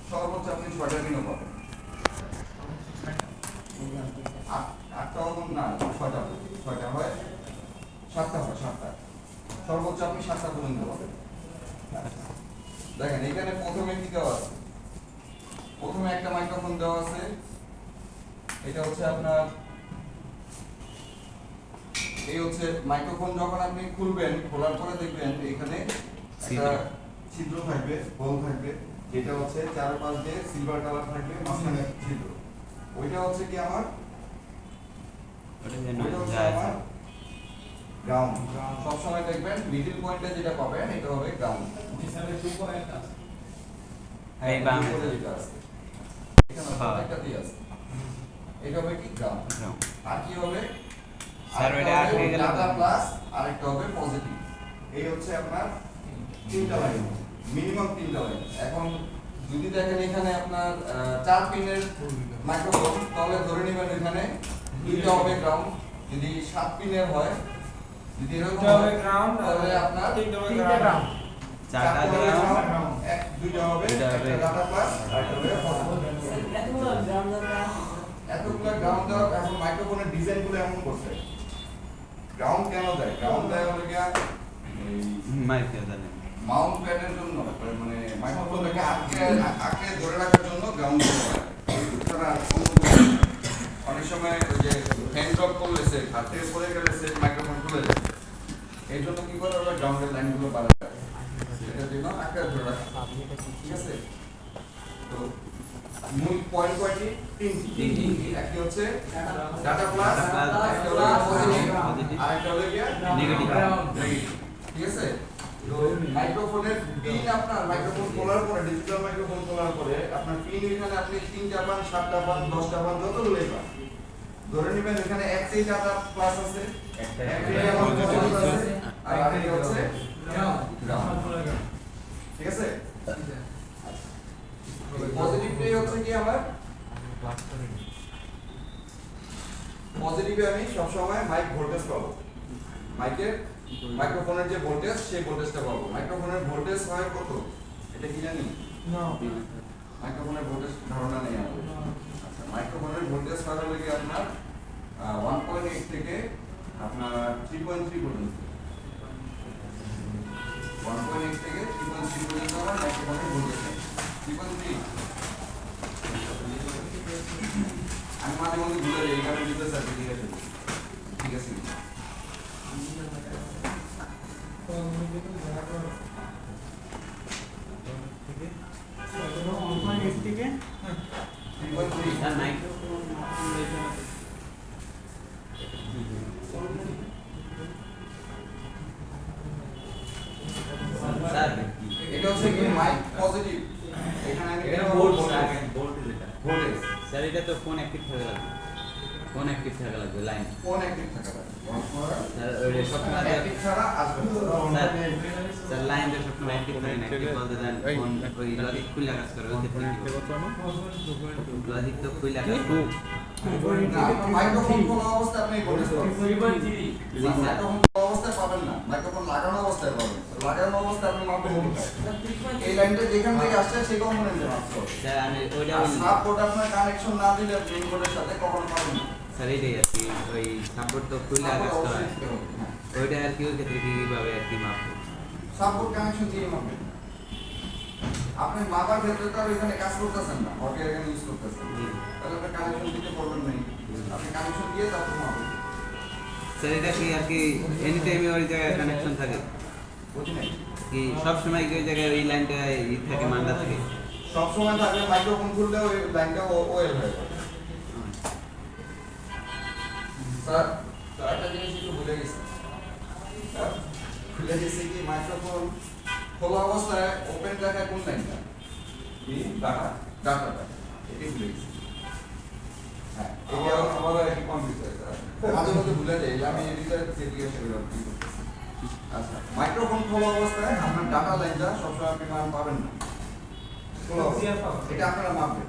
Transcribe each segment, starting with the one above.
সর্বোচ্চ আপনি 6টা পিনও পাবেন। 8টা না 6টা হয় 7টা হয় 7টা, সর্বোচ্চ আপনি 7টা পর্যন্ত পাবেন। দেখেন এখানে প্রথমে কি দেওয়া আছে, প্রথমে একটা মাইক্রোফোন দেওয়া আছে, এটা হচ্ছে আপনার এই হচ্ছে মাইক্রোফোন। যখন আপনি খুলবেন, খোলার পরে দেখবেন এখানে একটা ছিদ্র থাকবে, হোল থাকবে, যেটা হচ্ছে চারপাশ দিয়ে সিলভার কালার থাকবে, মাঝখানে ছিদ্র। ওইটা হচ্ছে কি আমার গ্রাউন্ড। সবসময় দেখবেন মিডল পয়েন্টে যেটা পাবেন এটা হবে গ্রাউন্ড। হ্যাঁ, এই বামে যেটা আছে এখানে একটা দিয়ে আছে, এটা হবে কি গ্রাউন্ড। আর কি হবে স্যার, ওইটা আটকে গেল ডাটা প্লাস আর একটা হবে পজিটিভ। এই হচ্ছে আপনার তিনটা লাইন, মিনিমাম তিনটা লাইন। এখন যদি দেখেন এখানে আপনার 4 পিনের মাইক্রোফোন, তাহলে ধরে নেবেন এখানে দুইটা হবে গ্রাউন্ড। যদি 7 পিনের হয়, যদি এরকম হবে গ্রাউন্ড, তাহলে আপনার তিনটা হবে গ্রাউন্ড, চারটা গ্রাউন্ড, দুইটা হবে ডাটা প্লাস আর একটা হবে পজিটিভ। এতগুলো গ্রাউন্ড দেওয়া। এখন মাইক্রোফোনের ডিজাইনগুলো এমন করছে, গ্রাউন্ড কেন দেয়? গ্রাউন্ড দেয় হলো গিয়া মাউন্ট প্যাডের জন্য, মানে মাইক্রোফোনটাকে আঁকড়ে ধরে রাখার জন্য গ্রাউন্ড দেওয়া। অনেক সময় ওই যে হ্যান্ড ড্রপ করলে সে হাত থেকে পড়ে গেলে সে মাইক্রোফোন খুলে যায়, এই জন্য কি করে ওরা গ্রাউন্ডের লাইনগুলো বাড়ায় দেয়, সেটার জন্য আঁকড়ে ধরে রাখা। ঠিক আছে? তো মূল পয়েন্ট কয়টি? তিনটি। একটি হচ্ছে ডাটা প্লাস, একটা হলো পজিটিভ, আর একটা হলো নেগেটিভ। ঠিক আছে? তো মাইক্রোফোনের পিন, আপনার মাইক্রোফোন খোলার পরে, ডিজিটাল মাইক্রোফোন খোলার পরে আপনার পিন এখানে আপনি 3টা পান, 7টা পান, 10টা পান, যতগুলোই পান, ধরে নেবেন এখানে একটাই ডাটা প্লাস আছে, একটাই পজিটিভ আছে, আর আরেকটা হচ্ছে গ্রাউন্ড। ঠিক আছে? পজিটিভটাই হচ্ছে কি আমার পজিটিভে আমি সবসময় মাইক ভোল্টেজ পাবো, মাইক্রোফোনের যে ভোল্টেজ, সেই ভোল্টেজটা পাবো। মাইক্রোফোনের ভোল্টেজ হয় কত, এটা কি জানি? না, মাইক্রোফোনের ভোল্টেজ ধারণা নেই আমাদের। আচ্ছা, মাইক্রোফোনের ভোল্টেজ হয় হলো কি আপনার 1.8 থেকে আপনার 3.3 পর্যন্ত। 1.8 থেকে 3.3 পর্যন্ত আমার মাইক্রোফোনের ভোল্টেজ। 3.3 আমি মাঝে মাঝে ভুলে যাই, এই কারণে দিতে সার্টিফিকেট। ঠিক আছে? এটা হচ্ছে কি মাইক পজিটিভ। এখানে এটা ভোল্টেজ স্যার, এটা তো ফোন অ্যাক্টিভ থাকা লাগবে, ফোন অ্যাক্টিভ থাকা লাগবে, লাইন ফোন অ্যাক্টিভ থাকা লাগবে। স্যার ওই সবসময় অ্যাক্টিভ ছাড়া আসবে না। স্যার লাইন তো সবসময় অ্যাক্টিভ থাকে না, অ্যাক্টিভ বলতে দেন ফোন ওই লজিক খুলে কাজ করে, ওই ক্ষেত্রে লজিক তো খুলে কাজ করে। মাইক্রোফোন কোন অবস্থায় আপনি ভোল্টেজ পাবেন? মাইক্রোফোন কোন অবস্থায় পাবেন না, মাইক্রোফোন লাগানো অবস্থায় পাবেন। লাগানো অবস্থায় আপনি মাপবেন এই লাইনটা যেখান থেকে আসছে সেই কম্পোনেন্টে মাপতে হবে। স্যার আমি ওইটা সাপোর্ট আপনার কানেকশন না দিলে মেইন বোর্ডের সাথে কখনো পাবেন না। স্যার এইটাই আর কি, ওই সাপোর্ট তো খুলে কাজ করে, ওইটা আর কি ওই ক্ষেত্রে কিভাবে আর কি মাপবো? সাপোর্ট কানেকশন দিয়ে মাপবেন। আপনি মাপার ক্ষেত্রে তো আর এখানে কাজ করতেছেন না, হটওয়্যার এখানে ইউজ করতেছেন, তাহলে আপনি কানেকশন দিতে পারবেন না। আপনি কানেকশন দিয়ে তারপর মাপবেন। স্যার এটা কি আর কি এনি টাইম ওই জায়গায় কানেকশন থাকে কি সব সময় ওই জায়গায় ওই লাইনটা থাকে, মানটা থাকে সব সময় থাকলে মাইক্রোফোন খুললে ওই লাইনটা ওয়েল হয়ে যাবে। স্যার একটা জিনিস একটু ভুলে গেছি, ভুলে গেছি কি মাইক্রোফোন খোলা অবস্থায় ওপেন দেখায় কোন লাইনটা? ডাটাটা, এটি ভুলে গেছি। হ্যাঁ, এটা আমাদের একটু কনফিউজ হয় স্যার, মাঝে মধ্যে ভুলে যাই, আমি এই বিষয়ে জিজ্ঞাসা করলাম। আচ্ছা, মাইক্রোফোন খোলা অবস্থায় আপনার ডাটা লাইনটা সবসময় আপনি মান পাবেন না, এটা আপনারা মাপবেন।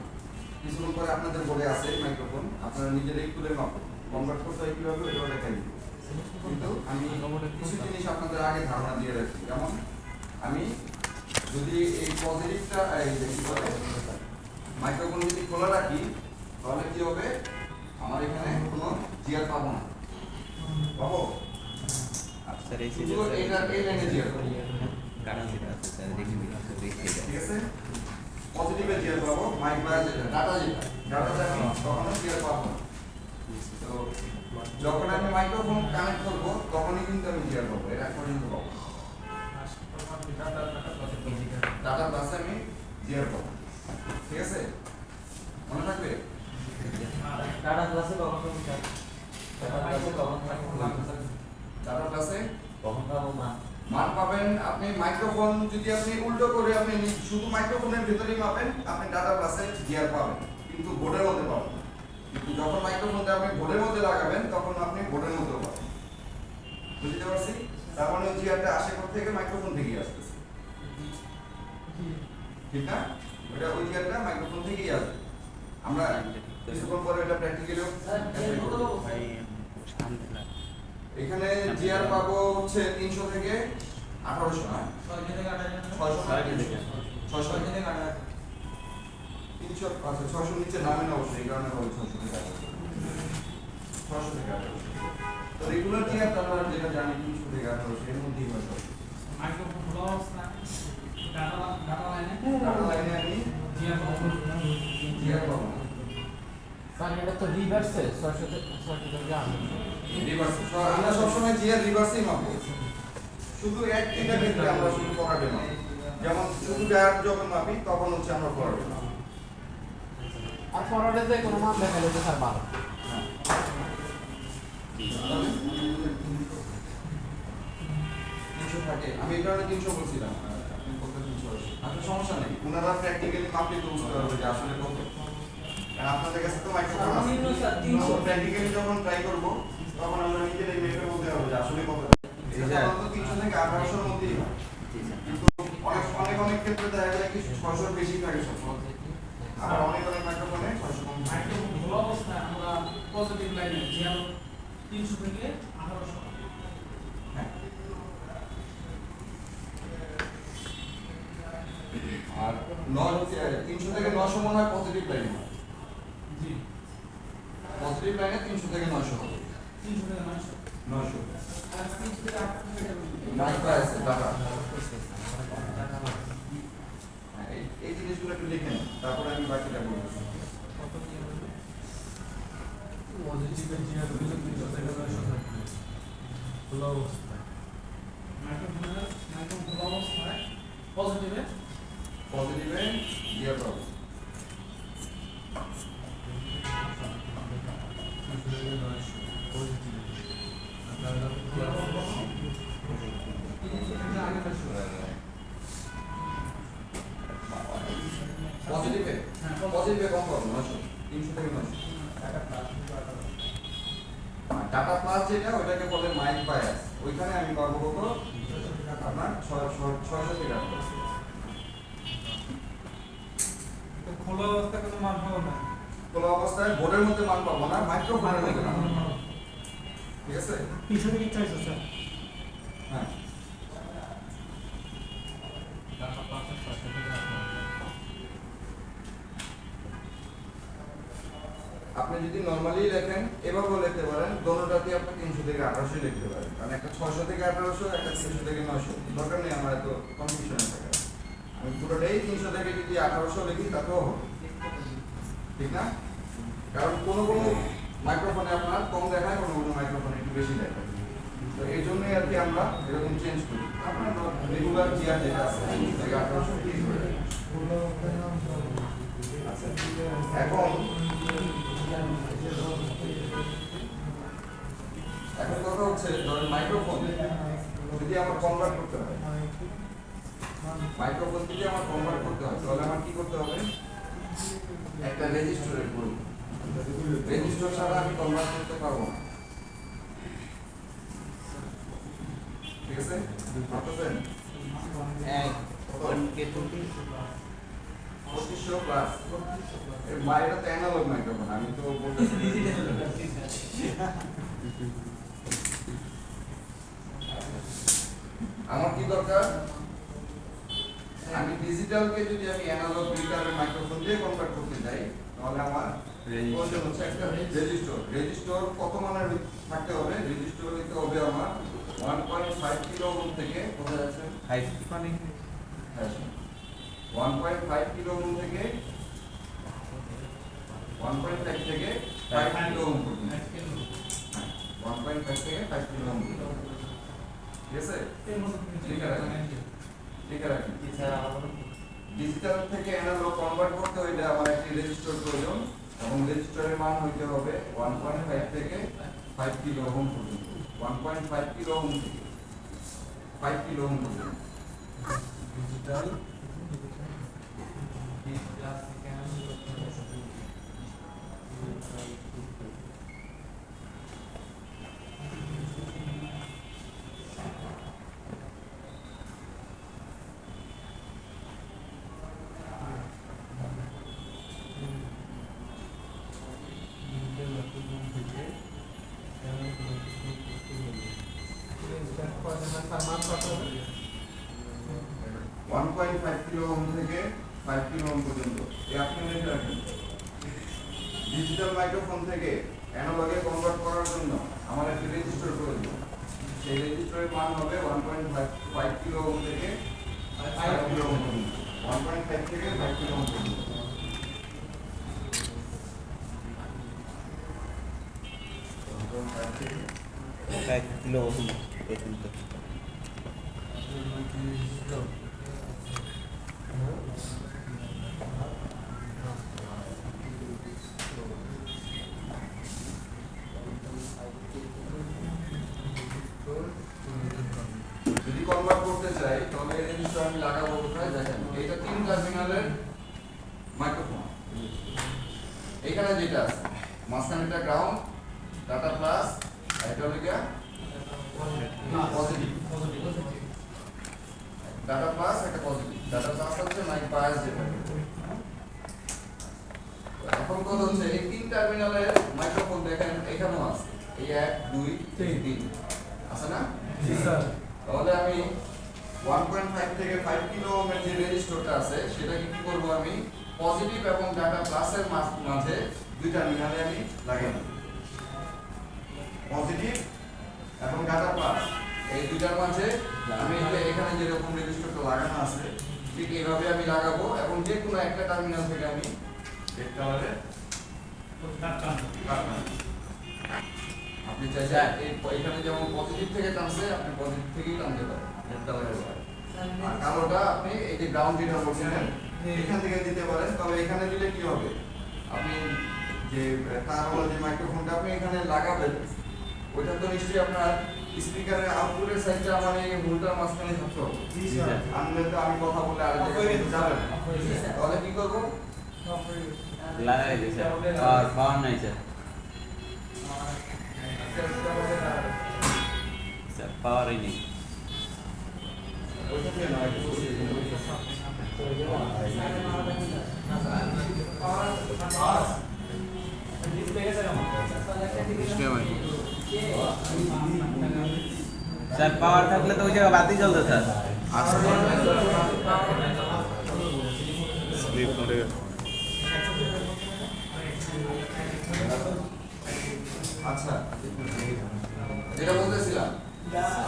কিছুক্ষণ পরে আপনাদের বলে আছে মাইক্রোফোন, আপনারা নিজেরাই খুলে মাপবেন। কনভার্ট করতে হয় কিভাবে এটাও দেখাই দিব, কিন্তু আমি কিছু জিনিস আপনাদের আগে ধারণা দিয়ে রাখছি। যেমন আমি যদি এই পজিটিভটা এই যে কি বলে মাইক্রোফোন যদি খোলা রাখি তাহলে কি হবে, আমার এখানে কোনো জিয়ার পাবো না, পাবো স্যার এই শুধু এটা এই লাইনে জিয়ার পাবো, কারণ যেটা আছে স্যার দেখি ঠিক আছে। পজিটিভে জিয়ার পাবো, মাইক বা যেটা ডাটা আমি তখনও জিয়ার পাবো না। তো যখন আমি মাইক্রোফোন কানেক্ট করব তখনই কিন্তু আমি জিয়ার পাবো, এর আগ পর্যন্ত পাবো ডাটা প্লাসে আমি জিয়ার পাবো, ঠিক আছে, মনে থাকবে। ডাটা ক্লাসে কখন পাবো স্যার? ডাটা প্লাসে কখন পাবো মা? মান পাবেন আপনি মাইক্রোফোন যদি আপনি উল্টো করে আপনি শুধু মাইক্রোফোনের ভিতরেই মাপেন, আপনি ডাটা প্লাসে জিআর পাবেন, কিন্তু বোর্ডের মধ্যে পাবেন না। কিন্তু যখন মাইক্রোফোনটা আপনি বোর্ডের মধ্যে লাগাবেন তখন আপনি বোর্ডের মধ্যে পাবেন, বুঝতে পারছি। তার মানে জিআরটা আসে কোথা থেকে, মাইক্রোফোন থেকেই আসতেছে, ঠিক না, ওটা ওই জিআরটা মাইক্রোফোন থেকেই আসবে। আমরা কিছুক্ষণ পরে এটা প্র্যাকটিক্যালিও এখানে জিআর পাবো হচ্ছে 300 থেকে 1800 না 600 থেকে 300, আচ্ছা 600 নিচে নামে না অবশ্যই, এই কারণে বলি 600 থেকে 1800 তো রেগুলার জিআর আমরা যেটা জানি 300 থেকে 1800 এর মধ্যেই হয় সব। মাইক্রোফোন খোলা অবস্থা ডাটা লাইনে আমি জিআর পাবো না। স্যার এটা তো রিভার্সে 600 থেকে 800 রিভার্স আমরা সবসময় জিআর রিভার্সেই মাপবো, শুধু একটা ক্ষেত্রে আমরা শুধু ফরওয়ার্ডে মাপি, যেমন শুধু ডায়ার যখন মাপি তখন হচ্ছে আমরা ফরওয়ার্ডে মাপি। আর ফরওয়ার্ডে যে কোনো মান দেখালে তো স্যার ভালো। থাকে আমি এই কারণে 300 বলছিলাম, আপনি কত 300 আচ্ছা সমস্যা নেই, ওনারা প্র্যাকটিক্যালি মাপলে তো বুঝতে পারবে যে আসলে কত, কারণ আপনাদের কাছে তো মাইক্রোফোন আছে, প্র্যাকটিক্যালি যখন ট্রাই করব তখন আমরা নিজেরাই মেপে বলতে পারবো যে আসলে কত। এটা সাধারণত 300 থেকে 1800 এর মধ্যেই হয়, কিন্তু অনেক ক্ষেত্রে দেখা যায় কি 600 এর বেশি থাকে সব, আর অনেক মাইক্রোফোনে 600 কম থাকে। মাইক্রোফোন খোলা অবস্থায় আমরা পজিটিভ লাইনে জিআর 300 থেকে 1800। আর 300 থেকে 900 মনে হয় পজিটিভ লাইনে, জি পজিটিভ লাইনে 300 থেকে 900 হবে, 300 থেকে 900 আর 300 থেকে 800 মাইক্রো আছে ডাটা। এই জিনিসগুলো একটু লিখে নিন, তারপরে আমি বাকিটা বলবো। পজিটিভে জিআর 300 থেকে 900 খোলা অবস্থায় মাইক্রোফোন খোলা অবস্থায় পজিটিভে জিআর পাবো, পজিটিভে কম পাবো 900, 300 থেকে 900। ডাটা প্লাস যেটা ওটাকে বলে মাইক বায়াস, ওইখানে আমি পাবো কত আপনার 600 থেকে 800। খোলা অবস্থায় কোনো মান পাবো না, খোলা অবস্থায় বোর্ডের মধ্যে মান পাবো না, মাইক্রোফোনের মধ্যে মান পাবো, ঠিক আছে। 300 থেকে 400 স্যার। হ্যাঁ আপনি যদি নরমালি লেখেন এভাবেও লিখতে পারেন, দোনোটাতে আপনি 300 থেকে 1800 লিখতে পারেন, কারণ একটা 600 থেকে 1800, একটা 300 থেকে 900, দরকার নেই আমার এত কনফিউশন থাকে। আমি পুরোটাই 300 থেকে যদি 1800 লিখি তাতেও হবে, ঠিক না, কারণ কোনো মাইক্রোফোনে আপনার কম দেখায়, কোনো মাইক্রোফোনে একটু বেশি দেখায়, তো এই জন্যই আর কি আমরা এরকম চেঞ্জ করি। আপনার রেগুলার জিআর যেটা আছে 300 থেকে 1800 ঠিক করে দেয়। আচ্ছা এখন কথা হচ্ছে ধরেন মাইক্রোফোন যদি আমার কনভার্ট করতে হয়, তাহলে আমার কি করতে হবে, একটা রেজিস্টরের প্রয়োজন, রেজিস্টার ছাড়া আমি কনভার্ট করতে পারবো না, ঠিক আছে। ভাবতেছেন 2500 প্লাস এর বাইরে তো অ্যানালগ মাইক্রোফোন, আমি তো বলতেছি আমার কি দরকার, আমি ডিজিটালকে যদি আমি অ্যানালগ মিটারের মাইক্রোফোন দিয়ে কনভার্ট করতে চাই তাহলে আমার প্রয়োজন হচ্ছে একটা রেজিস্টর। রেজিস্টর কত মানের থাকতে হবে? রেজিস্টর হইতে হবে আমার 1.5 কিলো ওহম থেকে কোথায় আছে? 1.5 কিলো ওহম থেকে 1.5 থেকে 5 কিলো ওহম পর্যন্ত। 1.5 থেকে 5 কিলো ওহম পর্যন্ত। ঠিক আছে? ঠিক আছে। ঠিক আছে। ডিজিটাল থেকে অ্যানালগ কনভার্ট করতে হইলে আমার একটি রেজিস্টর প্রয়োজন এবং রেজিস্টরের মান হইতে হবে 1.5 থেকে 5 কিলো ওহম পর্যন্ত। 1.5 কিলো ওহম থেকে 5 কিলো ওহম পর্যন্ত। ডিজিটাল 1.5 কিলো ওহম থেকে 5 কিলো ওহম পর্যন্ত। এই আপনি মনে রাখবেন। ডিজিটাল মাইক্রোফোন থেকে অ্যানালগে কনভার্ট করার জন্য আমার একটি রেজিস্টার প্রয়োজন। সেই রেজিস্টারের মান হবে 1.5 কিলো ওহম থেকে 5 কিলো ওহম পর্যন্ত। 1.5 থেকে 5 কিলো ওহম পর্যন্ত। কিলো ওহম পর্যন্ত। যদি কনভার্ট করতে চাই তাহলে এই রেজিস্টার আমি লাগাবো কোথায়? দেখেন এটা 3 টার্মিনালের মাইক্রোফোন। এখানে যেটা আছে মাঝখানে একটা গ্রাউন্ড, ডাটা প্লাস, এটা হলো কি পজিটিভ। ডাটা প্লাস একটা পজিটিভ। ডাটা প্লাস হচ্ছে মাইক বায়াস যেটা। এখন কথা হচ্ছে এই 3 টার্মিনালের মাইক্রোফোন দেখেন এখানেও আছে। এই 1 2 3 আছে না? জি স্যার। তাহলে আমি 1.5 থেকে 5 কিলো ওহমের যে রেজিস্টরটা আছে সেটাকে কি করব? আমি পজিটিভ এবং ডাটা প্লাসের মাঝে 2 টার্মিনালে আমি লাগাই দেব। পজিটিভ এবং ডাটা প্লাস এই দুইটার মাঝে আমি এই যে এখানে যে রকম রেজিস্টরটা লাগানো আছে ঠিক এইভাবে আমি লাগাবো এবং যে কোনো একটা টার্মিনাল থেকে আমি রেড কালারে আপনি চাইলে এখানে যেমন পজিটিভ থেকে টানছে আপনি পজিটিভ থেকেই টানতে পারেন রেড কালারের। আর কালোটা আপনি এই যে গ্রাউন্ড যেটা বলছিলেন এখান থেকে দিতে পারেন। তবে এখানে দিলে কি হবে? আপনি যে তারওয়ালা যে মাইক্রোফোনটা আপনি এখানে লাগাবেন ওইটা তো নিশ্চয়ই আপনার স্পিকারের আউটপুটের সাইডটা আমার এই মূলটার মাঝখানে থাকতে হবে। জি স্যার। আনলে তো আমি কথা বলে আর জায়গায় যাবে না। তাহলে কি করব? লাগাই দিই স্যার। পাওয়ার নাই স্যার। স্যার পাওয়ারই নেই। ওইটাতে না একটু বসিয়ে দিন। স্যার পাওয়ার থাকলে তো ওই জায়গায় বাতি জ্বলতো স্যার। আচ্ছা যেটা বলতেছিলাম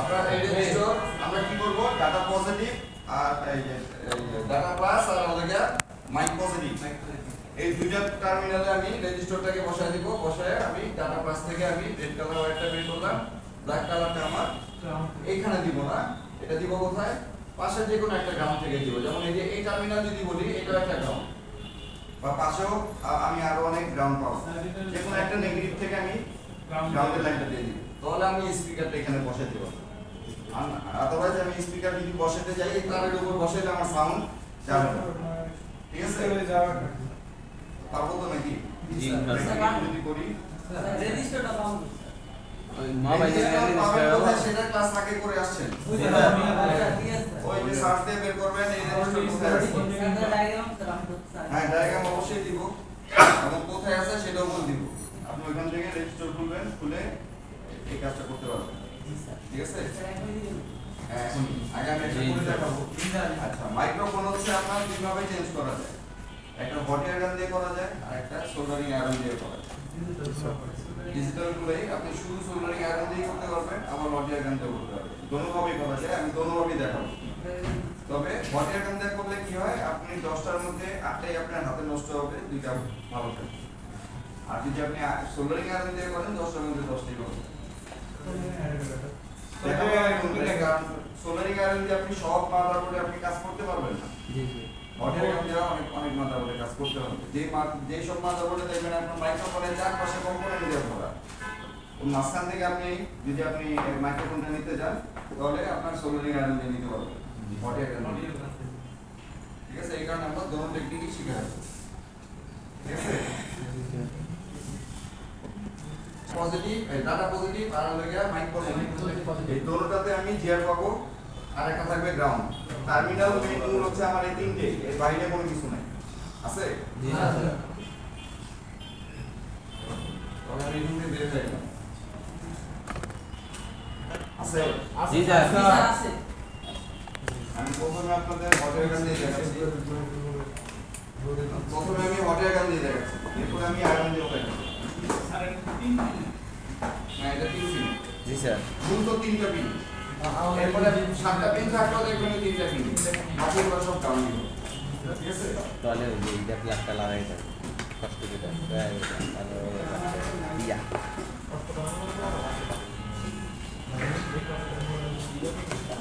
আপনার এই রেজিস্টার আমরা কি করব? ডাটা পজিটিভ আর এই যে ডাটা প্লাস আর হলো মাইক পজিটিভ এই দুইটা টার্মিনালে আমি রেজিস্টারটাকে বসায় দিব। বসায় আমি ডাটা প্লাস থেকে আমি রেড কালার ওয়্যারটা বের করলাম। ব্ল্যাক কালারটা আমার এইখানে দিব না, এটা দিব কোথায়? পাশে যে কোনো একটা গ্রাউন্ড থেকে দিব। যেমন এই যে এই টার্মিনাল যদি বলি এটা একটা গ্রাউন্ড বা পাশেও আমি আরো অনেক গ্রাউন্ড পাবো। যে কোনো একটা নেগেটিভ থেকে আমি গ্রাউন্ডের লাইনটা দিয়ে দিব। তাহলে আমি স্পিকারটা এখানে বসাই দেব। আদারওয়াইজ আমি স্পিকার যদি বসাতে যাই এই তারের উপর বসাইলে আমার সাউন্ড যাবে না। ঠিক আছে? পারবো তো নাকি? জি যদি করি রেজিস্টারটা পাবো। ওই মোবাইলের কোথায় সেটা ক্লাস আগে করে আসছেন। ওই যে সার্চ দিয়ে বের করবেন এই রেজিস্টার কোথায় আছে। হ্যাঁ ডায়াগ্রাম অবশ্যই দিব এবং কোথায় আছে সেটাও বলে দিব। আপনি ওইখান থেকে রেজিস্টার খুলবেন, খুলে এই কাজটা করতে পারবেন। ঠিক আছে? হ্যাঁ এখন আগে আমি একটা করে দেখাবো। আচ্ছা মাইক্রোফোন হট এয়ার গান দিয়ে করা যায় আর একটা সোল্ডারিং আয়রন দিয়ে করা যায়। ডিজিটাল গুলোই আপনি শুধু সোল্ডারিং আয়রন দিয়ে করতে পারবেন, আবার হট এয়ার গান দিয়ে করতে পারবেন, দোনোভাবেই করা যায়। আমি দোনোভাবেই দেখাবো। তবে হট এয়ার গান দিয়ে করলে কি হয়, আপনি 10টার মধ্যে 8টাই আপনার হাতে নষ্ট হবে, 2টা ভালো থাকবে। আর যদি আপনি সোল্ডারিং আয়রন দিয়ে করেন 10টার মধ্যে 10টাই ভালো থাকবে। কারণ সোল্ডারিং আয়রন দিয়ে আপনি সব মাদারবোর্ডে আপনি কাজ করতে পারবেন না। হট এয়ার গান দিয়ে অনেক মাদারবোর্ডে কাজ করতে হবে। যে সব মাদারবোর্ডে দেখবেন আপনার মাইক্রোফোনের চারপাশে কম্পোনেন্ট দিয়ে ভরা, ওই মাঝখান থেকে যদি আপনি মাইক্রোফোনটা নিতে যান তাহলে আপনার সোল্ডারিং আয়রন দিয়ে নিতে পারবেন, হট এয়ার গান দিয়ে। ঠিক আছে, এই কারণে আমরা দোনো টেকনিকই শিখে রাখবো। ঠিক আছে, পজিটিভ ডাটা পজিটিভ আর লাগা মাইক পজিটিভ, এই দোনোটাতে আমি জিআর পাবো আর একটা থাকবে গ্রাউন্ড। টার্মিনাল মেইন মূল হচ্ছে আমার এই তিনটে, এর বাইরে কোনো কিছু নাই। আছে? জি স্যার। তবে আমি এখান থেকে বের হয়ে গেলাম। আছে? জি স্যার। আছে। আমি প্রথমে আপনাদের হট এয়ার গান দিয়ে দেখাচ্ছি। প্রথমে আমি হট এয়ার গান দিয়ে দেখাচ্ছি, এরপর আমি আয়রন দিয়ে দেখাচ্ছি। আর 3 না, এটা 3 পিন। জি স্যার। মূল তো 3টা পিন। এরপরে 7টা পিন থাকলেও দেখবেন 3টা পিন। বাকিগুলো সব ডাউন দিব। ঠিক আছে? তাহলে ওই যে এইটা প্লাগটা লাগাই দাও। কষ্ট করে ইয়া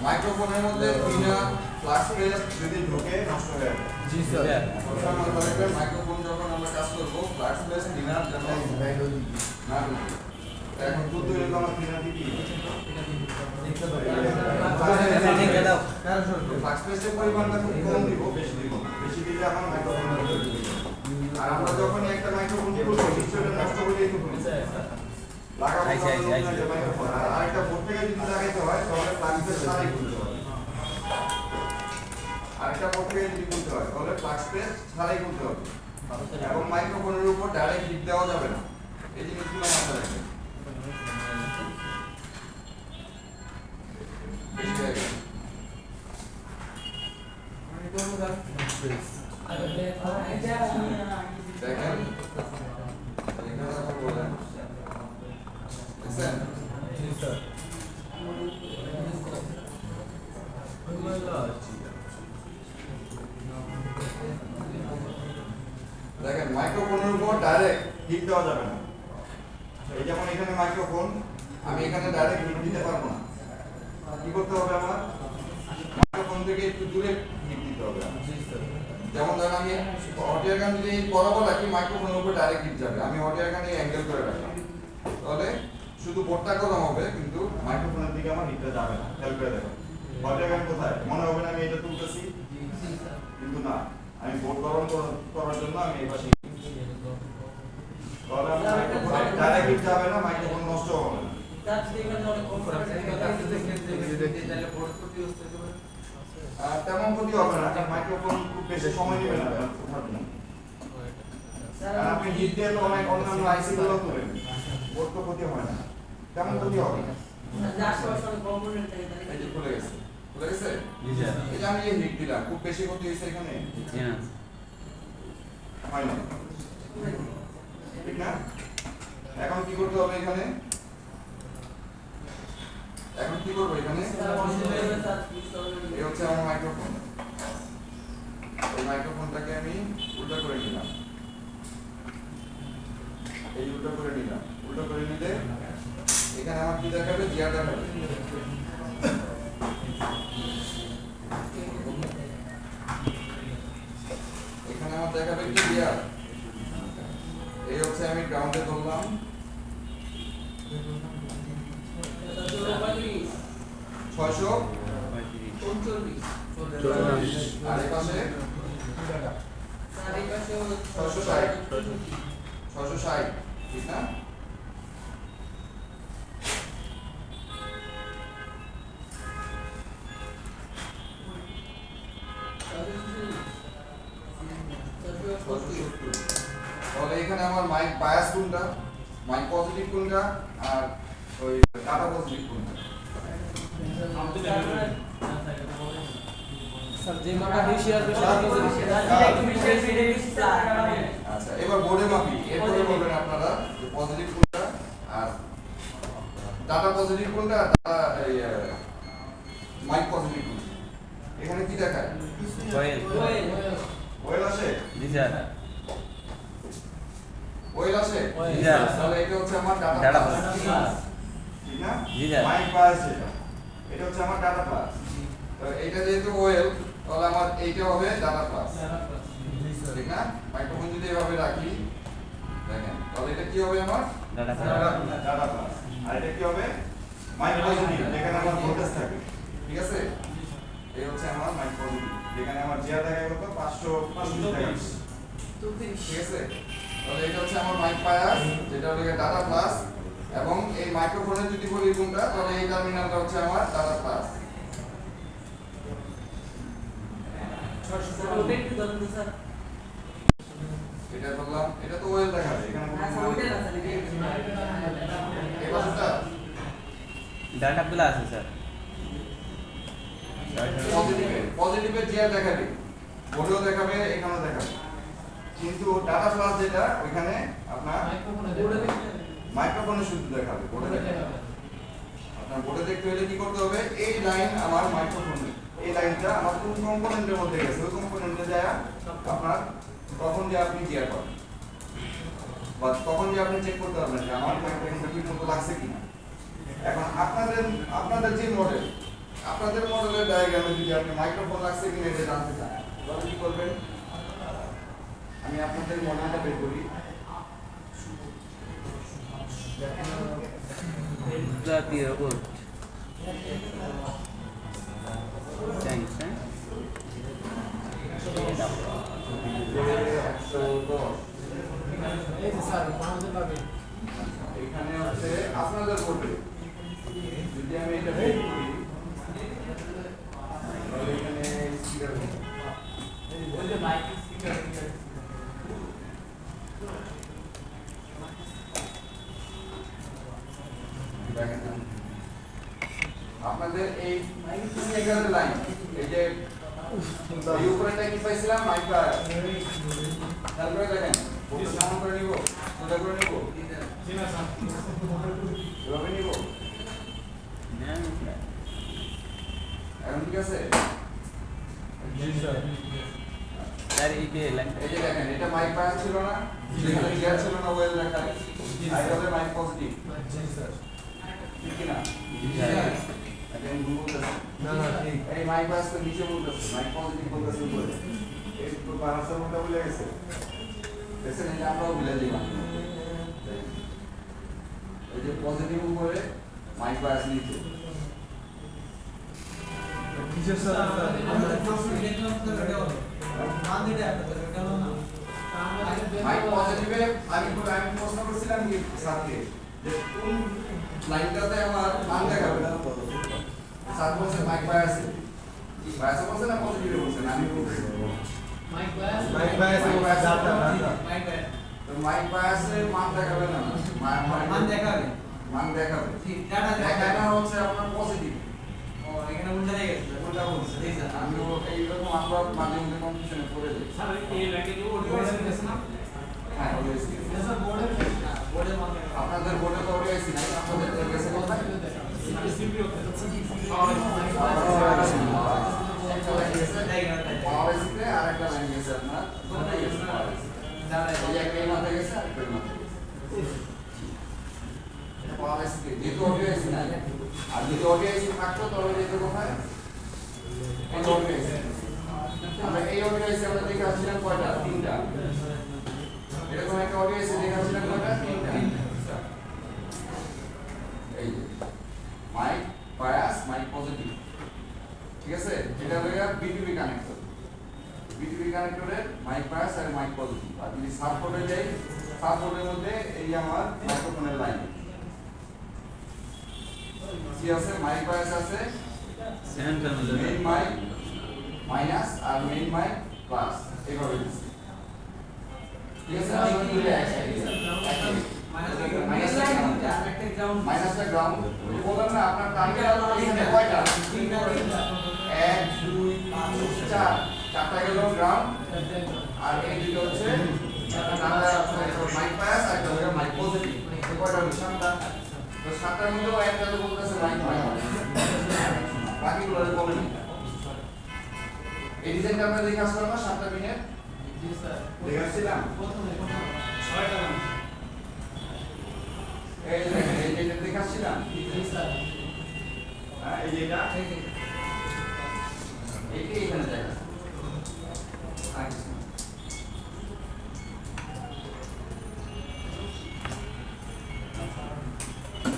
মাইক্রোফোনের মধ্যে বিনা ফ্লাক্স প্রেস যদি ঢোকে নষ্ট হয়ে যাবে। জি স্যার। মাইক্রোফোন যখন আমরা কাজ করব ফ্লাক্স প্রেস বিনা যেন না ঢোকে। এখন দুধ তৈরি করা বিনা দিবি। ফ্লাক্স প্রেসের পরিমাণটা খুব কম দিব, বেশি দিব না। বেশি দিলে আমার মাইক্রোফোন নষ্ট হয়ে যাবে। আর আমরা যখন একটা মাইক্রোফোন দিব সিস্টেমটা নষ্ট করে দিই লাগাবো মাইক্রোফোন। আর আরেকটা বোর্ড থেকে যদি লাগাইতে হয় তাহলে ফ্লাক্স প্রেস ছাড়াই খুলতে হবে। আরেকটা বোর্ড থেকে যদি খুলতে হয় তাহলে ফ্লাক্স প্রেস ছাড়াই খুলতে হবে। এবং মাইক্রোফোনের উপর ডাইরেক্ট হিট দেওয়া যাবে না। এই জিনিসগুলো মাথায় রাখবেন। বেশি হয়ে গেছে। দেখেন এখানে কথা বলেন। দেখছেন? জি স্যার। দেখেন মাইক্রোফোনের উপর ডাইরেক্ট হিট দেওয়া যাবে না। এই যেমন এখানে মাইক্রোফোন, আমি এখানে ডাইরেক্ট হিট দিতে পারবো না। কি করতে হবে আমার? মাইক্রোফোন থেকে একটু দূরে হিট দিতে হবে। যেমন ধরেন আমি হট এয়ার গান যদি বরাবর রাখি মাইক্রোফোনের উপর ডাইরেক্ট হিট যাবে। আমি হট এয়ার গান এই অ্যাঙ্গেল করে রাখলাম, তাহলে শুধু বোর্ডটা গরম হবে কিন্তু মাইক্রোফোনের দিকে আমার হিটটা যাবে না। খেয়াল করে দেখো হট এয়ার গান কোথায়, মনে হবে না আমি এটা তুলতেছি, কিন্তু না, আমি বোর্ড গরম করার জন্য আমি এই পাশে তাহলে আমি মাইক্রোফোনে ডাইরেক্ট হিট যাবে না, মাইক্রোফোন নষ্ট হবে না। তেমন ক্ষতি হবে না, মাইক্রোফোন খুব বেশি সময় নেবে না ওঠার জন্য। কারণ আপনি হিট দিয়ে তো অনেক অন্যান্য আইসি গুলো তুলেন, বোর্ড তো ক্ষতি হয় না, তেমন ক্ষতি হবে না। এই যে খুলে গেছে, খুলে গেছে। এই যে আমি এই হিট দিলাম, খুব বেশি ক্ষতি হয়েছে এখানে হয় না, ঠিক না? এখন কি করতে হবে এখানে? এখন কি করবো এখানে? এই হচ্ছে আমার মাইক্রোফোন। এই মাইক্রোফোনটাকে আমি উল্টো করে নিলাম, এই উল্টো করে নিলাম। উল্টো করে নিলে এখানে আমার কি দেখাবে? জিআর দেখাবে। এখানে আমার দেখাবে কি? জিআর। এই হচ্ছে আমি গ্রাউন্ডে ধরলাম, 639 আর এই পাশে 660, ঠিক না? তাহলে এখানে আমার মাইক বায়াস কোনটা, মাইক পজিটিভ কোনটা, আর ওই ডাটা পজিটিভ কোনটা? স্যার যে মাটা বেশি আসবে সেটা বোর্ডে মাপি এরপরে বলবেন আপনারা যে পজিটিভ কোনটা আর ডাটা পজিটিভ কোনটা আর ডাটা মাইক পজিটিভ কোনটা। এখানে কি দেখায়? ওয়েল ওয়েল আসে? জি স্যার ওয়েল আসে? জি স্যার তাহলে এটা হচ্ছে আমার ডাটা ডাটা ক্লাস, ক্লাস ঠিক না? জি স্যার মাইক ক্লাস এটা হচ্ছে আমার ডাটা ক্লাস। তো এটা যেহেতু ওয়েল তাহলে আমার এইটা হবে ডাটা ক্লাস, ঠিক না? মাইক্রোফোন যদি এভাবে রাখি দেখেন তাহলে এটা কি হবে আমার ডাটা ডাটা ক্লাস, আর এটা কি হবে মাইক পজিটিভ যেখানে আমার ভোল্টেজ থাকে, ঠিক আছে? এই হচ্ছে আমার মাইক পজিটিভ যেখানে আমার জিআর দেখা গেল 520 টাকা, ঠিক আছে? তাহলে এটা হচ্ছে আমার মাইক পায়াস যেটা হলো ডাটা প্লাস, এবং এই মাইক্রোফোনের যদি বলি কোনটা তাহলে এই টার্মিনালটা হচ্ছে আমার ডাটা প্লাস। এটা বললাম এটা তো ওয়েল দেখাবে এখানে এই পাশটা ডাটা প্লাস আছে স্যার পজিটিভে জিআর দেখাবে, বোর্ডেও দেখাবে, এখানেও দেখাবে, কিন্তু ডাটা প্লাস যেটা ওইখানে আপনার মাইক্রোফোনে শুধু দেখাবে, বোর্ডে দেখাবে। আপনার বোর্ডে দেখতে হলে কি করতে হবে? এই লাইন আমার মাইক্রোফোনে, এই লাইনটা আমার কোন কম্পোনেন্টের মধ্যে গেছে ওই কম্পোনেন্টে যায় আপনার তখন যে আপনি জিআর পাবেন, বা তখন যে আপনি চেক করতে পারবেন যে আমার মাইক্রোফোনটা ঠিক মতো লাগছে কিনা। এখন আপনাদের যে মডেল, আপনাদের মডেলের ডায়াগ্রামে যদি আপনি মাইক্রোফোন লাগছে কিনা এটা জানতে চান তাহলে কি করবেন? আমি আপনাদের মডেলটা বের করি। জাতীয় বোর্ড থ্যাঙ্কস হ্যাঁ 110 এই যে স্যার আমাদের পাবে এখানে হচ্ছে আপনাদের বোর্ডে যদি আমি এটা বের করি তাহলে এখানে স্পিকার ওই যে মাইক স্পিকার আপনাদের এই স্পিকারের লাইন এই যে এই উপরেটা কি পাইছিলাম মাইক্রো খেয়াল করে দেখেন ওটা সাউন্ড করে নিব, সোজা করে নিব, এভাবে নিব, এখন ঠিক আছে? স্যার এই যে এই যে দেখেন এটা মাইক পাস ছিল না, যেখানে জিআর ছিল না ওয়েল দেখায়, আর এটা হলো মাইক পজিটিভ, ঠিক কি না? এখন বলতেছে এই মাইক পাস তো নিচে বলতেছে, মাইক পজিটিভ বলতেছে উপরে, এই তো বারাসার মধ্যে ভুলে গেছে, দেখছেন? এই যে আমরাও ভুলে যাই মাত্র, এই যে পজিটিভ উপরে মাইক পাস নিচে, মাইক পজিটিভে আমি প্রশ্ন করছিলাম কি স্যারকে যে কোন লাইনটাতে আমার মান দেখাবে, স্যার বলছে মাইক বায়াসে, বায়াসে বলছে না পজিটিভে বলছে না, আমি বলছি মাইক বায়াস তো মাইক বায়াসে মান দেখাবে না, মান দেখাবে ঠিক ডাটা দেখায় না হচ্ছে আপনার পজিটিভ। এখানে উল্টা হয়ে গেছে, উল্টা বলছে, আমি এইরকম আমরা মাঝে মধ্যে কনফিউশনে পড়ে যাই। স্যার এই র্যাকে কি ওর ডিভাইস আছে না? হ্যাঁ অলওয়েজ স্যার বোর্ডের না বোর্ডের মান আপনাদের বোর্ডে তো অলওয়েজ নাই, আপনাদের কাছে কোথায় সিপিইউ পাওয়ার এসিতে আরেকটা লাইন গেছে আপনার কোথায় গেছে পাওয়ার এসি, এই একটাই মাথায় গেছে আরেকটাই মাথায় গেছে, পাওয়ার এসিতে যেহেতু অডিও এসি নাই, আর যদি অডিও এসি থাকতো তাহলে যেত কোথায় এই অডিও এসি। আমরা এই অডিও এসি আমরা দেখে আসছিলাম কয়টা? 3টা। এরকম একটা অডিও এসি দেখে আসছিলাম কয়টা? 3টা। এই যে মাইক বায়াস মাইক পজিটিভ, ঠিক আছে? এটা হলো বিটিভি কানেক্টর, বিটিভি কানেক্টরের মাইক বায়াস আর মাইক পজিটিভ। আর যদি সাবপোর্টে যাই, সাবপোর্টের মধ্যে এই আমার মাইক্রোফোনের লাইন কি আছে, মাইক বায়াস আছে, মেইন মাইক মাইনাস আর মেইন মাইক প্লাস, এইভাবে দিচ্ছি, ঠিক আছে? আমি কি বলে মাইনাসটা গ্রাউন্ড বললাম না, আপনার টার্মিনাল এখানে কয়টা? 1 2 3 4, চারটা গেল গ্রাউন্ড, আর এই দুটো হচ্ছে নাম্বার সাতটার মধ্যে একটাতে বলতেছে মাইক পায়া বাকিগুলো বলেন এই ডিজাইনটা আমরা দেখে আসলাম না 7টা মিনিট জি স্যার দেখাচ্ছিলাম প্রথমে 6টা গান এই যে দেখাচ্ছিলাম জি স্যার এই যেটা এইটা এখানে দেখা আচ্ছা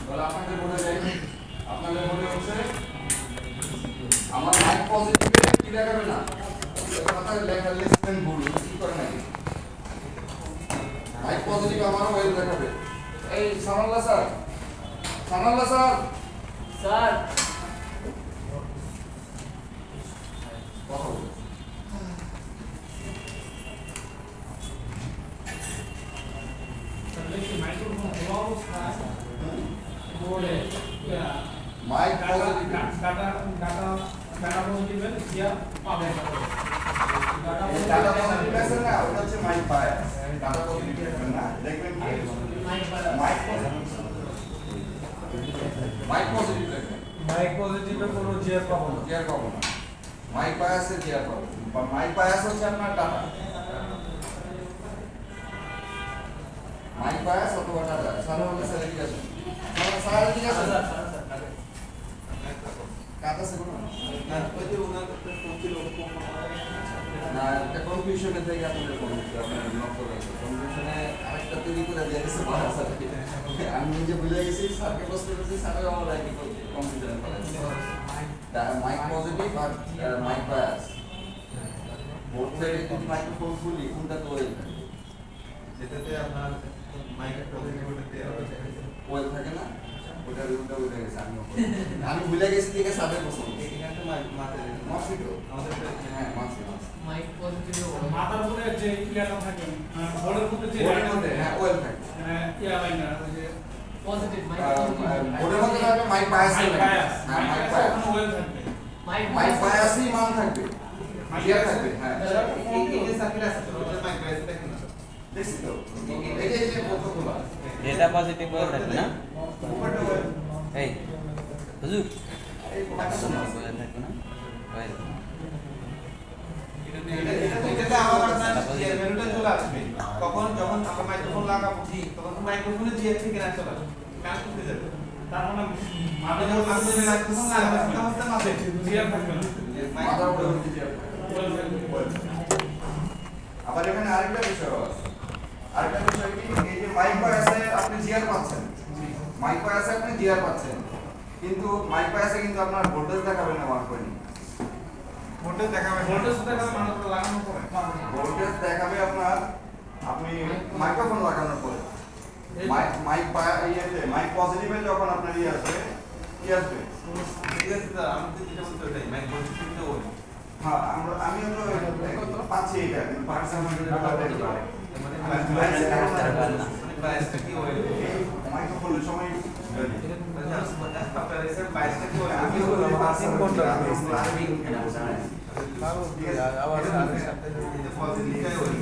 তাহলে আপনাদের বলে যাই আপনাদের মনে হচ্ছে আমার মাইক পজিটিভে কি দেখাবে না কথায় লেখা লিখবেন ভুল কি করে নাকি মাইক পজিটিভ আমারও ওয়েল দেখাবে এই সানাল্লাহ স্যার স্যার কথা বলুন তাহলে কি মাইক্রোফোন খোলা অবস্থায় বোর্ডে মাইক ডাটা পজিটিভ পজিটিভের ইয়া পাবে ডাটা এই ডাটা পজিটিভ আছে না ওটা হচ্ছে মাইক বায়াস ডাটা পজিটিভ দেখবেন না দেখবেন কি মাইক পজিটিভ দেখবেন মাইক পজিটিভে কোনো জিয়ার পাবো না জিয়ার পাবো না মাইক বায়াসে জিয়ার পাবো বা মাইক বায়াস হচ্ছে আপনার ডাটা মাইক বায়াস অথবা ডাটা সারা হলে স্যার ঠিক আছে সারা ঠিক আছে কাটা সে কোনো না একটা কনফিউশনে থেকে আপনাদের আপনার নক করে কনফিউশনে আরেকটা তৈরি করে দিয়েছে বাবা স্যার আমি নিজে বুঝে গেছি স্যারকে প্রশ্ন করেছি স্যারও আমার একই কনফিউশনে ফেলেছে মাইক পজিটিভ আর মাইক বায়াস বোথ সাইডে যদি মাইক্রোফোন খুলি কোনটা তো যেটাতে আপনার মাইকের পজিটিভিটিতে ওয়েল থাকে না ওটার উল্টা উল্টা গেছে আমি ভুলে গেছি দিকে স্যারের প্রশ্ন এখানে তো মাথায় মাসি তো আমাদের হ্যাঁ মাসি মাইক পজিটিভ মাথার উপরে যে ইয়াটা থাকে বোর্ডের মধ্যে যে বোর্ডের মধ্যে হ্যাঁ ওয়েল থাকে ইয়া লাইনার ওই যে পজিটিভ মাইক বোর্ডের মধ্যে থাকবে মাইক বায়াস মাইক বায়াস হ্যাঁ mic mic bias bias well থাকবে মাইক বায়াসই মান থাকবে ক্লিয়ার থাকবে হ্যাঁ এই যে সার্কিট আছে ওটা মাইক ব্রেস দেখেন না দেখছি তো এই যে কতগুলো ডেটা পজিটিভ বলে থাকবে না উপরটা ওয়েল এই হুজুর এই পাঁচটা মাস বলে থাকবে না ওই এটাতে আমার আপনার জিয়ার মেনুটা চলে আসবে তখন যখন আমরা মাইক্রোফোন লাগাবো তখন মাইক্রোফোনে জিয়ার থেকে না চলে আসবে কাজ করতে যাবে তার মানে আপনি যখন মাইক্রোফোনে মাইক্রোফোন লাগাবেন তখন মাঝে জিয়া থাকবে না মাথার উপরে উঠে যাবে ওয়েল থাকবে আবার এখানে আরেকটা বিষয় আছে আরেকটা বিষয় কি এই যে মাইক বায়াসে আপনি জিআর পাচ্ছেন মাইক বায়াসে আপনি জিআর পাচ্ছেন কিন্তু মাইক বায়াসে কিন্তু আপনার ভোল্টেজ দেখাবে না 1 পয়েন্ট ভোল্টেজ দেখাবে ভোল্টেজ দেখাবে মানুষকে লাগানোর পরে ভোল্টেজ দেখাবে আপনার আপনি মাইক্রোফোন লাগানোর পরে মাইক পজিটিভে যখন আপনার ইয়ে আসবে কি আসবে ঠিক আছে স্যার আমি তো যেটা বলতে চাই মাইক পজিটিভটা ওই হ্যাঁ আমিও তো পাচ্ছি এটা কিন্তু পার্সেন্টেজের ব্যাপারটা কি মানে বাইরে বাইসটা কি ওই মাইক্রোফোনের সময় আপনার এসে বাইসটা কি ওই আমি বললাম পাসিং কোনটা আবার সাড়ে সাতটায় এই পজিটিভটাই ওই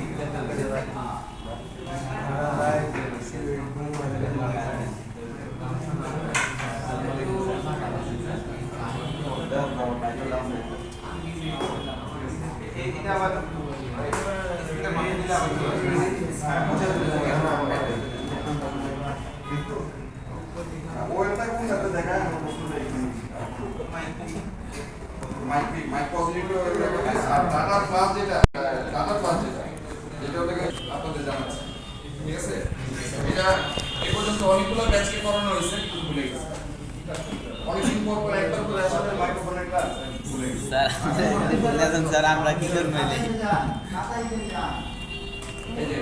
এটা আবার এটা মানে দিলে আবার কি ওয়েলটা কোনটাতে দেখায় আমার প্রশ্নটা এখানে মাইক পজিটিভ আর ডাটা প্লাস যেটা ওটাকে আপনাদের জানাচ্ছি ঠিক আছে এটা এই পর্যন্ত অনেকগুলো ব্যাচকে করানো হয়েছে কিন্তু ভুলে গেছে অনেকদিন পর একবার করে আসলে মাইক্রোফোনের ক্লাস ভুলে গেছে স্যার আমরা কি করবো এই যে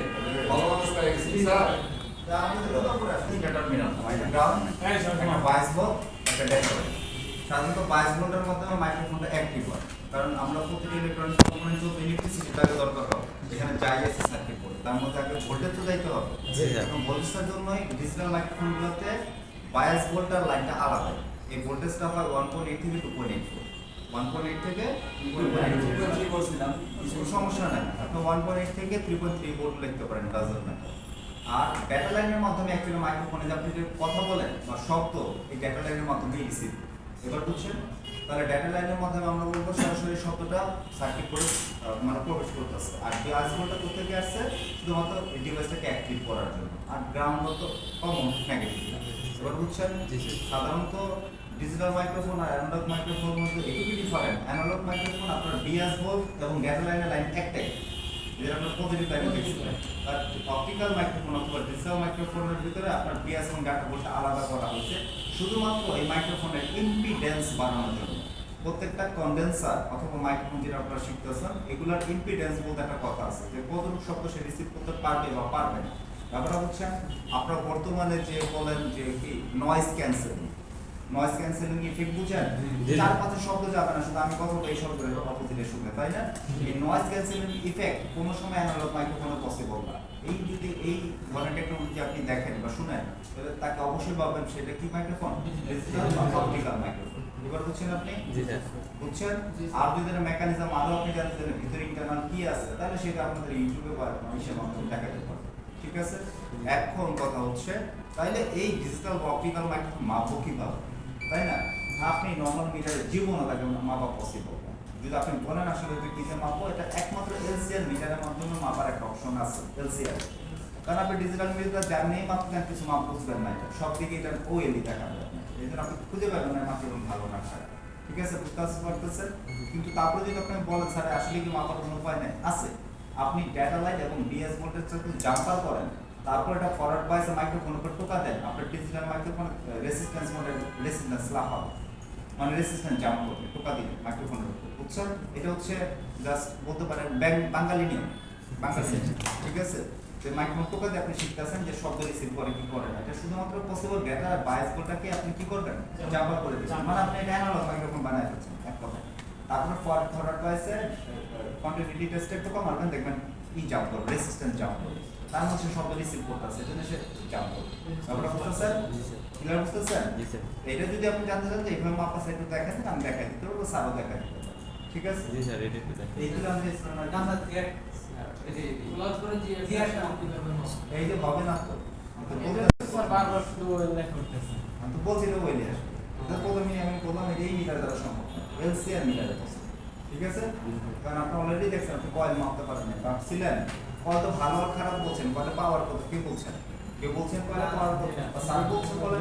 ভালো মানুষ পেয়ে গেছি স্যার সাধারণত 22 ভোল্টের মাধ্যমে মাইক্রোফোনটা অ্যাক্টিভ হয় কারণ আমরা প্রতিটি ইলেকট্রনিক্স কম্পোনেন্ট যত ইলেকট্রিসিটি তাকে দরকার হবে এখানে যাই আছে সার্কিট বোর্ড তার মধ্যে আগে ভোল্টেজ তো যাইতে হবে এবং ভোল্টেজের জন্যই ডিজিটাল মাইক্রোফোনগুলোতে 22 ভোল্টের লাইনটা আলাদা এই ভোল্টেজটা হয় 1.8 থেকে 2.8 1.8 থেকে 2.8 বলছিলাম কোনো সমস্যা নাই আপনি 1.8 থেকে 3.3 ভোল্ট লিখতে পারেন ডাজন্ট ম্যাটার আর ডেটা লাইনের মাধ্যমে অ্যাকচুয়ালি মাইক্রোফোনে যে আপনি যে কথা বলেন বা শব্দ এই ডেটা লাইনের মাধ্যমেই রিসিভ। এবার বুঝছেন? তাহলে ডেটা লাইনের মাধ্যমে আমরা বলবো সরাসরি শব্দটা সার্কিট করে মানে প্রবেশ করতেছে। আর গ্লাস ভোল্টটা কোথা থেকে আসছে? শুধুমাত্র এই ডিভাইসটাকে অ্যাক্টিভ করার জন্য। আর গ্রাউন্ড তো কমন নেগেটিভ। এবার বুঝছেন? সাধারণত ডিজিটাল মাইক্রোফোন আর অ্যানালগ মাইক্রোফোন মধ্যে একটু ডিফারেন্ট। অ্যানালগ মাইক্রোফোন আপনার বিএস ভোল্ট এবং ডেটা লাইনের লাইন একটাই, যেটা আপনার পজিটিভ লাইনে দেখছিলেন। আর অপটিক্যাল মাইক্রোফোন অথবা ডিজিটাল মাইক্রোফোনের ভিতরে আপনার বিএস এবং ডাটা ভোল্টটা আলাদা করা হয়েছে শুধুমাত্র এই মাইক্রোফোনের ইম্পিডেন্স বাড়ানোর জন্য। প্রত্যেকটা কন্ডেন্সার অথবা মাইক্রোফোন যেটা আপনারা শিখতেছেন এগুলোর ইম্পিডেন্স বলতে একটা কথা আছে যে কতটুকু শব্দ সে রিসিভ করতে পারবে বা পারবে না। ব্যাপারটা হচ্ছে আপনারা বর্তমানে যে বলেন যে কি নয়েজ ক্যান্সেলিং ইফেক্ট বুঝেন? চার পাঁচে শব্দ যাবে না, শুধু আমি কথা বলি এই শব্দের অপোজিটে শুনবে, তাই না? এই নয়েজ ক্যান্সেলিং ইফেক্ট কোনো সময় অ্যানালগ মাইক্রোফোনে পসিবল না। এই যদি এই ধরনের টেকনোলজি আপনি দেখেন বা শুনেন তাহলে তাকে অবশ্যই ভাববেন সেটা কি মাইক্রোফোন? ডিজিটাল বা অপটিক্যাল মাইক্রোফোন। এবার বুঝছেন আপনি? জি স্যার। বুঝছেন? আর যদি এর মেকানিজম আরো আপনি জানেন ভিতরে ইন্টারনাল কি আছে তাহলে সেটা আপনাদের ইউটিউবে বা ইসের মাধ্যমে দেখাতে পারবেন। ঠিক আছে? এখন কথা হচ্ছে তাইলে এই ডিজিটাল বা অপটিক্যাল মাইক্রোফোন মাপবো কিভাবে? তাই না? আপনি নরমাল মিটারে জীবনও তাকে মাপা পসিবল না। যদি আপনি বলেন আসলে এটা কিসে মাপবো, এটা একমাত্র এলসিআর মিটারের মাধ্যমে মাপার একটা অপশন আছে এলসিআর। কারণ আপনি ডিজিটাল মিটার জানেই মাপতেন কিছু মাপ বুঝবেন না, এটা সব দিকে এটা ওএলই দেখাবে আপনাকে। এই জন্য আপনি খুঁজে পাবেন না মাপতে ভালো না খারাপ। ঠিক আছে? বুঝতে পারতেছেন? কিন্তু তারপরে যদি আপনি বলেন স্যার আসলে কি মাপার কোনো উপায় নেই, আছে। আপনি ডেটা লাইন এবং বিএস ভোল্টেজ যদি জাম্পার করেন তারপর এটা ফরওয়ার্ড বাইসে মাইক্রোফোন উপর টোকা দেন, আপনার digital microphone resistance model resistance লাভ হবে, মানে রেজিস্ট্যান্স জাম্প করবে টোকা দিলে মাইক্রোফোনের উপর। বুঝছেন? এটা হচ্ছে জাস্ট বলতে পারেন বাঙালি নিয়ম, বাঙালি। ঠিক আছে? যে মাইক্রোফোন টোকা দিয়ে আপনি শিখতেছেন যে শব্দ রিসিভ করে কি করে না, এটা শুধুমাত্র পসিবল ডেটা আর বাইস ভোল্টটাকে আপনি কি করবেন? জাম্পার করে দিচ্ছেন, মানে আপনি এটা অ্যানালগ মাইক্রোফোন বানায় দিচ্ছেন এক কথায়। তারপরে ফরওয়ার্ড বাইসে কন্টিনিউটি টেস্টে টোকা মারবেন, দেখবেন ই জাম্প করবে, রেজিস্ট্যান্স জাম্প করবে। তার মধ্যে শব্দ রিসিভ করতেছে, এজন্য সে জাম্প করবে। আপনারা বুঝতেছেন? ক্লিয়ার বুঝতেছেন? জি স্যার। এটা যদি আপনি জানতে চান যে এইভাবে মাপা সাইড দেখান, আমি দেখাই দিতে পারবো, স্যারও দেখাই দিতে পারবো। ঠিক আছে? জি স্যার, এটা একটু দেখেন। এইগুলো আমি আমরা ক্লোজ করে জিয়াটা কিভাবে হবে? এই যে হবে না তো, স্যার বারবার শুধু উল্লেখ করতেছেন। আমি তো বলছি তো বলি আসবে। এটা প্রথমে আমি বললাম এই মিটার দ্বারা সম্ভব না, এলসিআর মিটারে পসিবল। ঠিক আছে? কারণ আপনি অলরেডি দেখছেন আপনি কয়েল মাপতে পারেন না, ভাবছিলেন কয়েল তো ভালো আর খারাপ বলছেন, কয়েলে পাওয়ার কত কে বলছেন? কেউ বলছেন কয়েলে পাওয়ার কত, স্যার বলছেন কয়েলে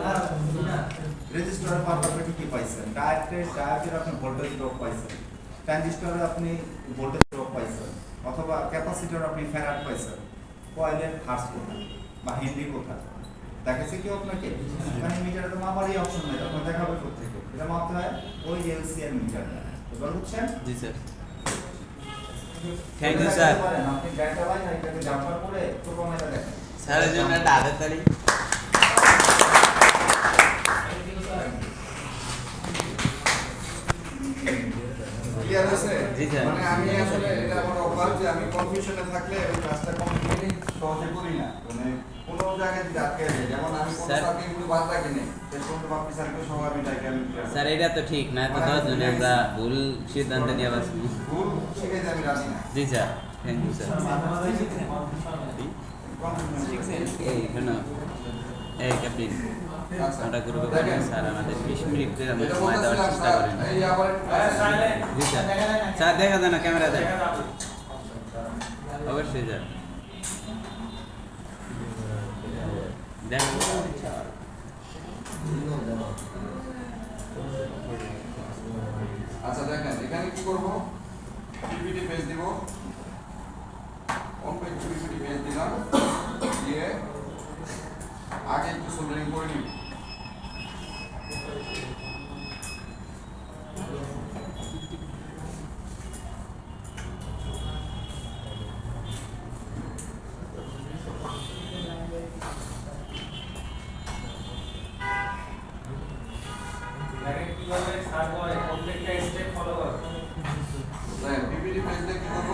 রেজিস্টারের পাওয়ার আপনি কি পাইছেন? ডায়োডের আপনি ভোল্টেজ ড্রপ পাইছেন, ট্রানজিস্টরে আপনি ভোল্টেজ ড্রপ পাইছেন, অথবা ক্যাপাসিটর আপনি ফ্যারাড পাইছেন। কয়েলের হার্স কোথায় বা হেনরি কোথায় দেখাচ্ছে কেউ আপনাকে? মানে মিটারে তো মাপারই অপশন নেই, তখন দেখাবে কোথেকে? এটা মাপতে হয় ওই এলসিআর মিটার। এবার বুঝছেন? জি স্যার। Thank you sir. আপনি ডেটা লাইন এটাকে জাম্পার করে প্রোগ্রামটা দেখেন। স্যারের জন্য একটা হাতের তালি। ক্লিয়ার হয়েছে? জি স্যার। মানে আমি আসলে এটা আমার অভ্যাস যে আমি কনফিউশনে থাকলে ওই কাজটা কমপ্লিটলি সহজে করি না। মানে কোনো জায়গায় যদি আটকে যায়, যেমন আমি কোনো স্যার। সার্কিট গুলো বাদ রাখিনি, শেষ পর্যন্ত বাপি স্যারকে সহ আমি ডাকি আমি স্যার এটা তো ঠিক না, তো 10 জনে আমরা ভুল সিদ্ধান্ত নিয়ে বসছি। ভুল শিখে যাবি রাজি না। জি স্যার, থ্যাংক ইউ স্যার। এই শোনো, এই ক্যাপ্টেন, আচ্ছা। আমরা গ্রুপে বললাম স্যার আমাদের 20 মিনিটের আমরা সময় দেওয়ার চেষ্টা করেন। এই আবার জি স্যার। স্যার দেখা যায় না, ক্যামেরা দেয়। অবশ্যই স্যার। দেখেন আচ্ছা দেখেন এখানে কি করব? পিপিটি পেজ দিব, অন পেজ পিপিটি পেজ দিলাম, দিয়ে আগে একটু সোল্ডারিং করে নিব। কিভাবে সার্ভ হয় প্রত্যেকটা স্টেপ ফলো করো। দেখেন পিপিটি পেজ দিয়ে কি করব?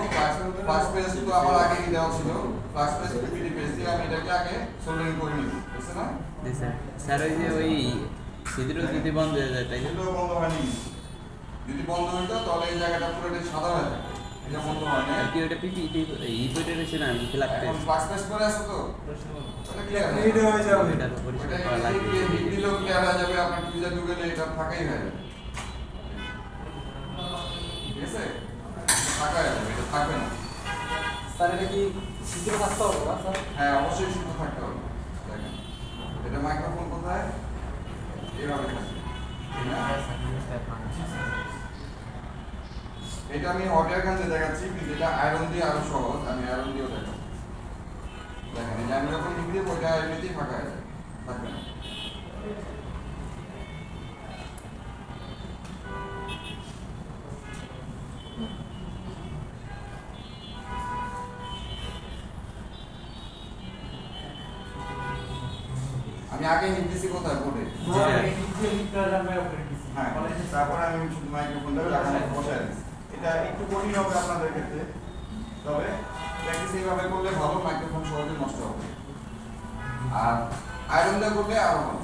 ফার্স্ট পেজ তো আমার আগে দেওয়া ছিল, ফার্স্ট পেজ পিপিটি পেজ দিয়ে আমি এটাকে আগে সোল্ডারিং করে নিব, বুঝছেন না? জি স্যার। স্যার ওই যে ওই ছিদ্র যদি বন্ধ হয়ে যায় তাই এগুলো বন্ধ হয়নি। যদি বন্ধ হইতো তাহলে এই জায়গাটা পুরোটাই সাদা হয়ে থাকে। এটা বন্ধ হয় না কি ওটা পিপিটি এই বইটা রয়েছে না আমি ফিল এখন আপতে ফ্লাক্স পেস্ট করে আছে তো এটা ক্লিয়ার এইটা হয়ে যাবে। এটা তো পরিষ্কার এটা করা লাগবে দিলেও ক্লিয়ার হয়ে যাবে আপনার ফ্রিজে ঢুকে এটা ফাঁকাই হয়ে যাবে ঠিক আছে ফাঁকা হয়ে যাবে এটা থাকবে না স্যার এটা কি সিকিউর থাকতে হবে না স্যার? হ্যাঁ অবশ্যই শুদ্ধ থাকতে হবে দেখেন এটা মাইক্রোফোন কোথায় এইভাবে থাকবে ঠিক না? এটা আমি হট এয়ার গান দিয়ে দেখাচ্ছি কিন্তু এটা আয়রন দিয়ে আরো সহজ আমি আয়রন দিয়েও দেখাবো দেখেন এই যে আমি যখন লিখ দিব ওইটা এমনিতেই ফাঁকা হয়ে যাবে থাকবে না আমি আগে হিট দিছি কোথায় বোর্ডে হ্যাঁ তারপর আমি শুধু মাইক্রোফোনটা লাগানো বসায় দিচ্ছি এটা একটু কঠিন হবে আপনাদের ক্ষেত্রে তবে প্র্যাকটিস এইভাবে করলে ভালো মাইক্রোফোন সহজে নষ্ট হবে আর আয়রন দিয়ে করলে আরো ভালো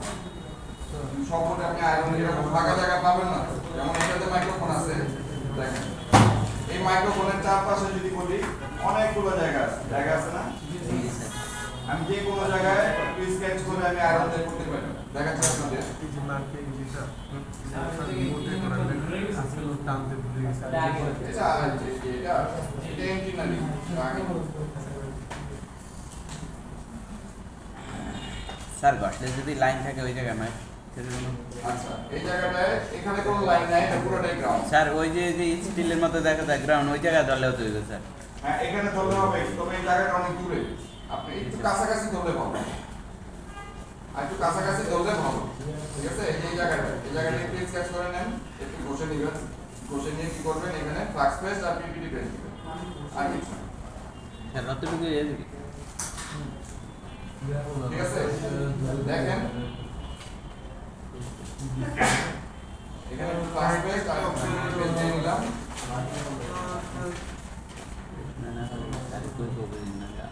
সব বোর্ডে আপনি আয়রন দিয়ে ফাঁকা জায়গা পাবেন না যেমন এটাতে মাইক্রোফোন আছে দেখেন এই মাইক্রোফোনের চারপাশে যদি বলি অনেকগুলো জায়গা আছে না আমি যে কোনো জায়গায় স্কেচ করে আমি আয়রন দিয়ে করতে পারি দেখাচ্ছি আপনাদের এটা ইন্টারনালি স্যার ঘষলে যদি লাইন থাকে ওই জায়গায় নয় আচ্ছা এই জায়গাটায় এখানে কোনো লাইন নাই এটা পুরোটাই গ্রাউন্ড স্যার ওই যে যে স্টিলের মতো দেখা যায় গ্রাউন্ড ওই জায়গায় ধরলেও তো হইবে স্যার হ্যাঁ এখানে ধরলে হবে তবে এই জায়গাটা অনেক দূরে আপনি একটু কাছাকাছি ধরলে ভালো আর একটু কাছাকাছি ধরলে ভালো ঠিক আছে এই জায়গাটা একটু স্কেচ করে নেন একটু ঘষে নেবেন ঘষে নিয়ে কি করবেন এখানে ফ্লাক্স পেস্ট আর পিপিটি পেস্ট দিবেন আর কিছু না। স্যার অতটুকু ঠিক আছে দেখেন এখানে ফ্লাক্স পেস্ট আর পিপিটি পেস্ট দিয়ে নিলাম না না স্যার কই করবেন না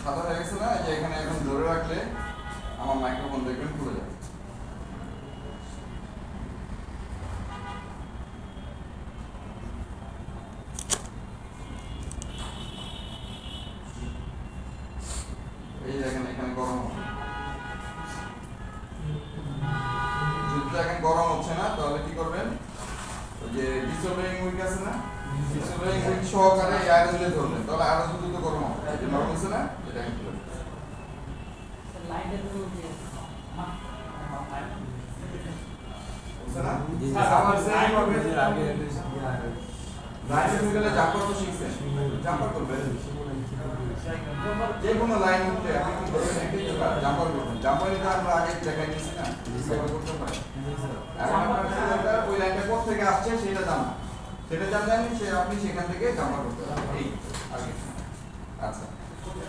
সাদা হয়ে গেছে না যে এখানে এখন ধরে রাখলে আমার মাইক্রোফোন দেখবেন খুলে যাবে এই দেখেন এখানে গরম হবে যদি দেখেন গরম হচ্ছে না তাহলে কি করবেন ওই যে ডিসোলিং উইক আছে না ডিসোলিং উইক সহকারে আয়রন দিয়ে ধরলেন তাহলে আরো দ্রুত গরম হবে এই যে নরম হচ্ছে না এটা আমি খুলে দিচ্ছি। বুঝছে না? আমার সেম হবে লাইনে ঢুকে গেলে জাম্পার তো শিখছেন জাম্পার করবেন যে কোনো লাইন উঠলে আপনি কি করবেন একটাই জাম্পার করবেন জাম্পার নিতে আমরা আগে দেখাই দিয়েছি না জাম্পার করতে পারেন এখন আপনার ছেলেটা ওই লাইনটা কোথা থেকে আসছে সেটা জানা সেটা জানলেন সে আপনি সেখান থেকে জাম্পার করতে পারবেন এই আগে আচ্ছা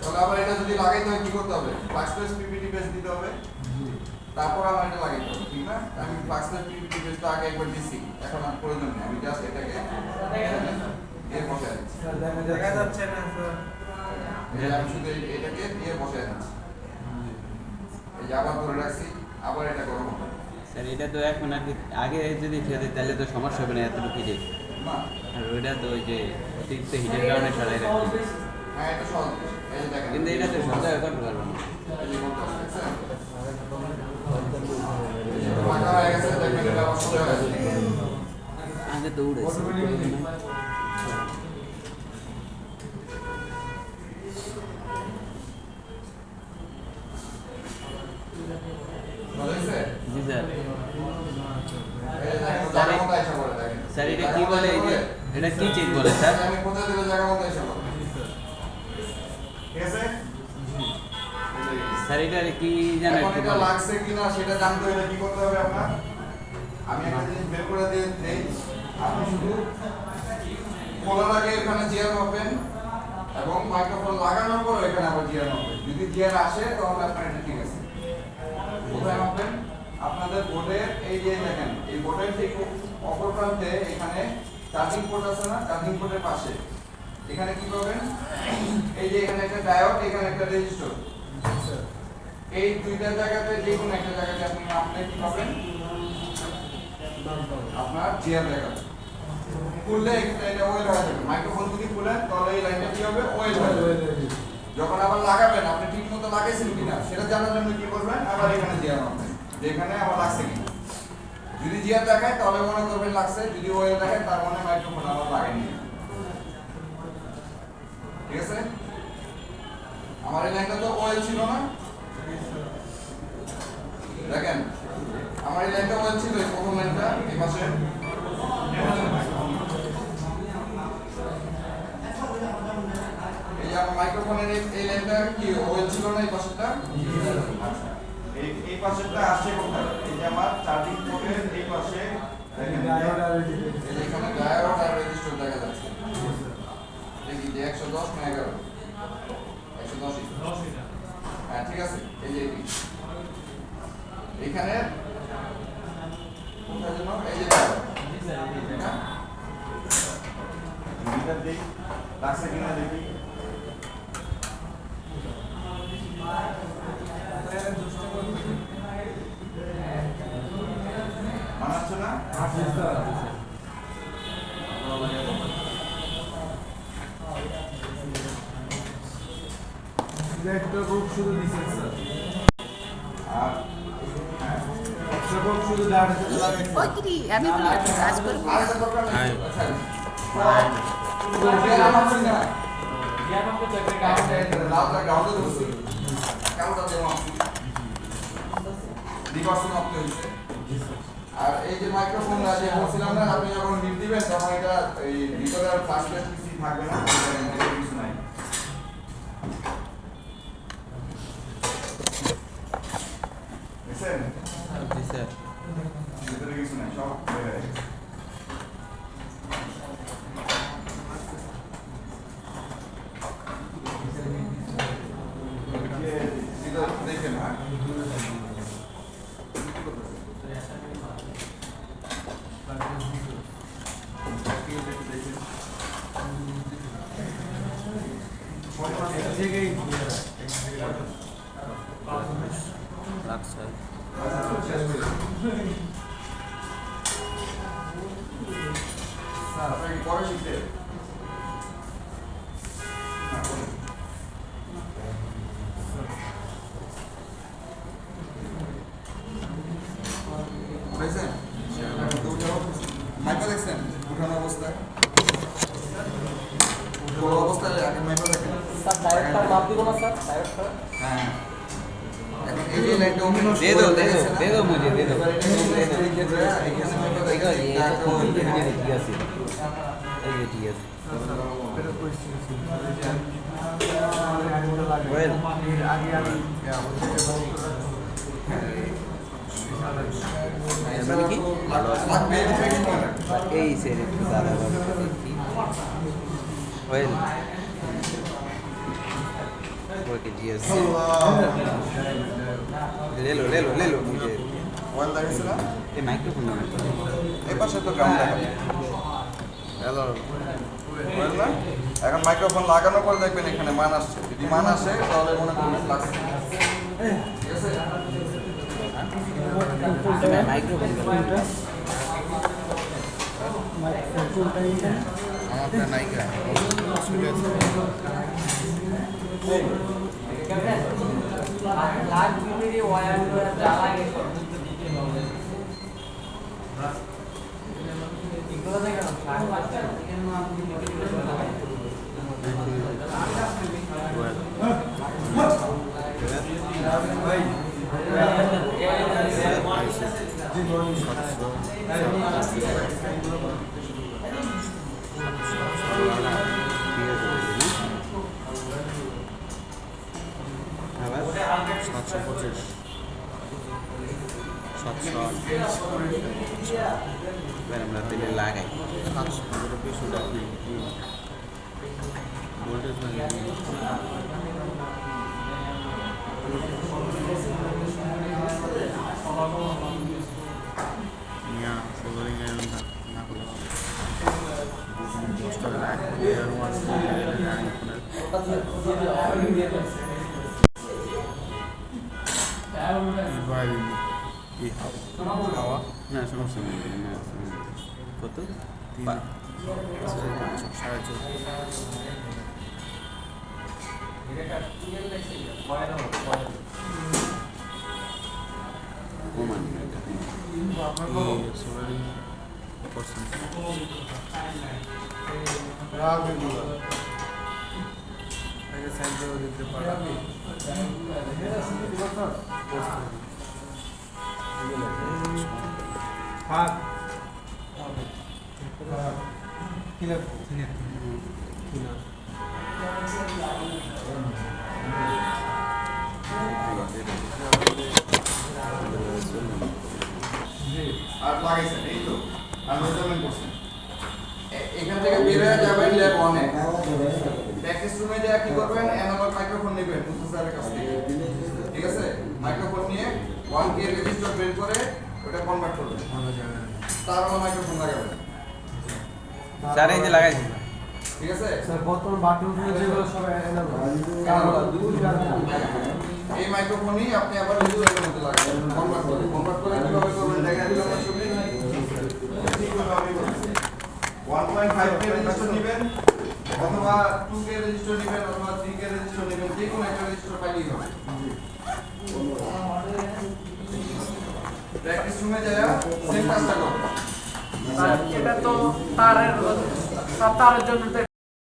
তাহলে আবার এটা যদি লাগাইতে হয় কি করতে হবে ফ্লাক্স পেস্ট পিপিটি পেস্ট দিতে হবে তারপর আমার এটা লাগাইতে হবে ঠিক না আমি ফ্লাক্স পেস্ট পিপিটি পেস্ট আগে একবার দিছি এখন আর প্রয়োজন নেই আমি জাস্ট এটাকে দিয়ে বসাই দিচ্ছি দেখা যাচ্ছে না স্যার। এই যে আমি শুধু এটাকে দিয়ে বসাই দিচ্ছি এই যে আবার ধরে রাখছি আবার এটা গরম হবে স্যার এটা তো এখন আর কি আগে যদি খেতে তাহলে তো সমস্যা হবে না এতটুকু হিটে না আর ওইটা তো ওই যে অতিরিক্ত হিটের কারণে সরাই রাখতে হ্যাঁ এটা সহজ এই যে দেখেন কিন্তু এটা তো সব জায়গায় করতে পারবো না এই যে করতে হবে, দেখছেন? এই যে ফাঁকা হয়ে গেছে দেখবেন এটা আবার সোজা হয়ে যাবে আগে তো উড়েছে ভালো হয়েছে? জি স্যার এই যে দেখেন জায়গা মতো এসে পড়ে দেখেন স্যার এটা কি বলে এই যে এটা কি চিজ বলে স্যার আমি কোথায় দিলে জায়গা মতো এসে পড়ে ঠিক আছে স্যার এটা কি জানেন এখন একটু এটা বলেন। লাগছে কিনা সেটা জানতে হলে কি করতে হবে আপনার আমি একটা জিনিস বের করে দিয়ে দেই আপনি শুধু খোলার আগে এখানে জিয়ার মাপবেন এবং মাইক্রোফোন লাগানোর পর এখানে আবার জিয়ার মাপবেন যদি জিয়ার আসে তাহলে আপনার এটা ঠিক আছে কোথায় মাপবেন আপনাদের বোর্ডের এই যে দেখেন এই বোর্ডের ঠিক অপর প্রান্তে এখানে চার্জিং পোর্ট আছে না, চার্জিং পোর্টের পাশে এখানে কি পাবেন, এই যে এখানে একটা ডায়োড, এখানে একটা রেজিস্টর। এই দুইটা জায়গাতে যে কোনো একটা জায়গাতে আপনি কি পাবেন, আপনার জিআর দেখাবে। খুললে এটা ওয়েল হয়ে যাবে। মাইক্রোফোন যদি খুলেন তাহলে এই লাইনটা কি হবে, ওয়েল হয়ে যাবে। যখন আবার লাগাবেন আপনি ঠিক মতো লাগাইছেন কিনা সেটা জানার জন্য কি করবেন, আবার এখানে জিআর মারবেন যে এখানে আবার লাগছে কিনা। যদি জিআর দেখায় তাহলে মনে করবেন লাগছে, যদি ওয়েল দেখায় তার মানে মাইক্রোফোন আবার লাগেনি। ঠিক আছে, আমার এই লাইনটা তো ওয়েল ছিল না, দেখেন আমার এই লাইনটা ওয়েল ছিল, এই প্রথম লাইনটা এই পাশে। এই যে আমার মাইক্রোফোনের এই লাইনটা কি ওয়েল ছিল না, এই পাশেরটা। আচ্ছা, এই পাশেরটা আসছে কোথায়, এই যে আমার চার্জিং পোর্টের এই পাশে দেখেন এই যে এখানে ডায়োড আর রেজিস্টর দেখা যাচ্ছে। দেখি যে 110 না 11, 110 হ্যাঁ ঠিক আছে। এই যে এখানে কোথায় যেন এই যে এটা মিটার দেখি লাগছে কিনা দেখি। মানাচ্ছে না, একটা রূপ শুধু দিছেন স্যার, আর একটা রূপ শুধু দাঁড়াতে লাগাইছেন। ওই কি আমি বলি কাজ করব আরেকটা দরকার নেই। আচ্ছা আর এই যে মাইক্রোফোন আছে বলছিলাম না, আপনি যখন লিপ দিবেন তখন এটা এই ভিতরে আর ফ্ল্যাশ কিছু থাকবে না, কিছু নাই। দেখছেন জি স্যার। ভিতরে কিছু নাই, সব বের হয়ে গেছে। দেখেন হ্যাঁ রাখছে আপনাকে পরে শিখতে বুঝছেন, মাইপা দেখছেন উঠানো অবস্থায়, বড় অবস্থায় আগে মাইপা দেখেন। স্যার ডাইরেক্টর মাপ দিব না স্যার, ডাইরেক্টর হ্যাঁ এখন এই যে লাইনটা ওখানে দে দো দে দো মুঝে দে দো এখানে মাইপা ঠিক আছে, দেখেন এটা তো ঠিক আছে, ঠিক আছে, এই যে ঠিক আছে। ওয়েল মানে কি লাগবে ফিক্স করে এই সের একটু দাদা বাবু দেখি ওয়েল ওকে জিএস ले लो मुझे ওয়েল দেখেছিল ये माइक्रोफोन में এই পাশে তো গ্রাউন্ড দেখাবে। হ্যালো ওয়েল না, এখন মাইক্রোফোন লাগানোর পর দেখবেন এখানে মান আসছে, যদি মান আসে তাহলে মনে করবেন লাগছে। ঠিক আছে, माइक्रोफोन আমারটা নাইকা লাগ ভিডিও ওয়্যার যা লাগে এগুলো দেখেন আমরা তেলে লাগাই ভোল্টেজ না সমস্যা নেই কত আর লাগাইছেন এই তো আর মেজারমেন্ট করছেন এখান থেকে বের হয়ে যাবেন ল্যাব 1 এ প্র্যাকটিস রুমে যা কি করবেন অ্যানালগ মাইক্রোফোন নেবেন মুস্তাফা স্যারের কাছ থেকে ঠিক আছে মাইক্রোফোন নিয়ে 1K রেজিস্টার বের করে ওটা কনভার্ট করবেন তারপর মাইক্রোফোন লাগাবেন স্যার এই যে লাগাইছি ঠিক আছে স্যার বর্তমান বাথরুম যেগুলো সব এই মাইক্রোফোনই আপনি আবার রেজিস্টারের মধ্যে লাগাবেন কনভার্ট করে কিভাবে করবেন দেখা দিলাম না ছবি 1.5K রেজিস্টার নেবেন অথবা 2K রেজিস্টার নেবেন অথবা 3K রেজিস্টার নেবেন যে কোনো একটা রেজিস্টার পাইলেই হবে প্র্যাকটিস রুমে যায়া সেম কাজটা করবেন এটা তো তারের জন্য তো